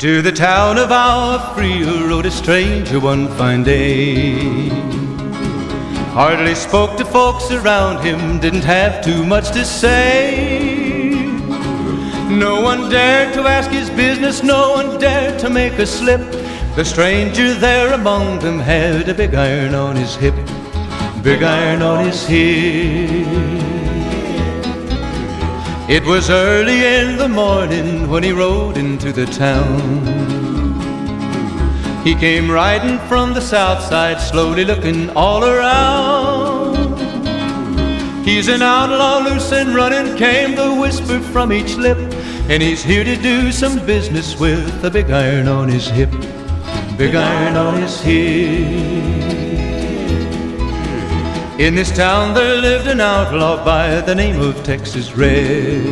To the town of our free rode a stranger one fine day. Hardly spoke to folks around him, didn't have too much to say. No one dared to ask his business, no one dared to make a slip. The stranger there among them had a big iron on his hip, big iron on his hip. It was early in the morning when he rode into the town. He came riding from the south side, slowly looking all around. He's an outlaw, loose and running, came the whisper from each lip, and he's here to do some business with a big iron on his hip, big iron on his hip. In this town there lived an outlaw by the name of Texas Red.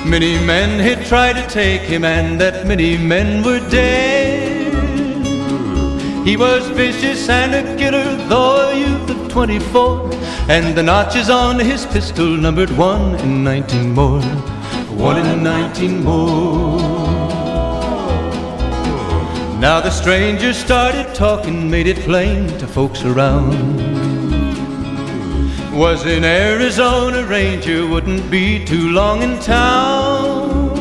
Many men had tried to take him, and that many men were dead. He was vicious and a killer, though a youth of 24, and the notches on his pistol numbered 1 in 19 more, 1 in 19 more. Now the stranger started talking, made it plain to folks around. Was an Arizona ranger, wouldn't be too long in town.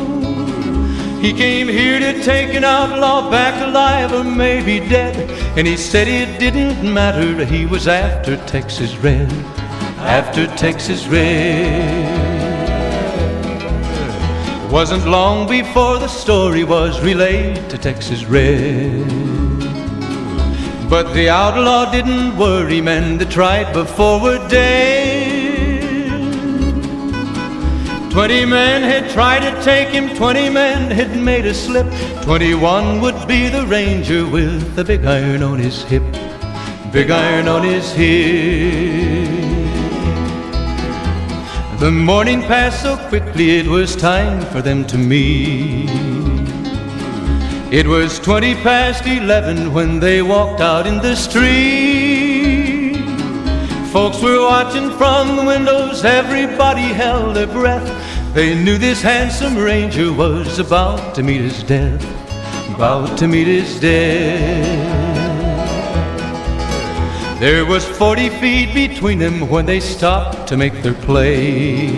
He came here to take an outlaw back alive or maybe dead, and he said it didn't matter, he was after Texas Red, after Texas Red. Wasn't long before the story was relayed to Texas Red. But the outlaw didn't worry men that tried before were dead. 20 men had tried to take him, 20 men had made a slip. 21 would be the ranger with the big iron on his hip, big iron on his hip. The morning passed so quickly it was time for them to meet. It was 20 past 11 when they walked out in the street. Folks were watching from the windows, everybody held their breath. They knew this handsome ranger was about to meet his death, about to meet his death. There was 40 feet between them when they stopped to make their play.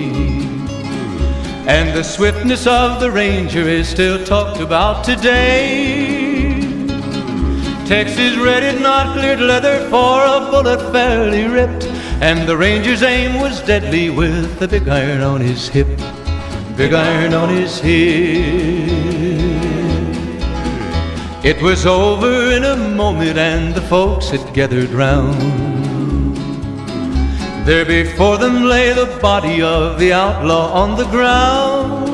And the swiftness of the ranger is still talked about today. Texas Red had not cleared leather for a bullet fairly ripped, and the ranger's aim was deadly with the big iron on his hip, big iron on his hip. It was over in a moment and the folks had gathered round. There before them lay the body of the outlaw on the ground.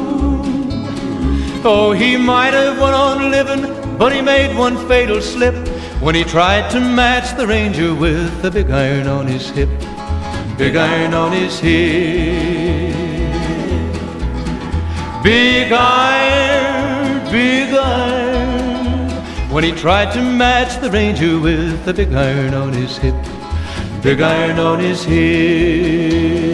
Oh, he might have went on living, but he made one fatal slip when he tried to match the ranger with the big iron on his hip, big iron on his hip. Big iron, big iron, when he tried to match the ranger with the big iron on his hip, big iron on his hip.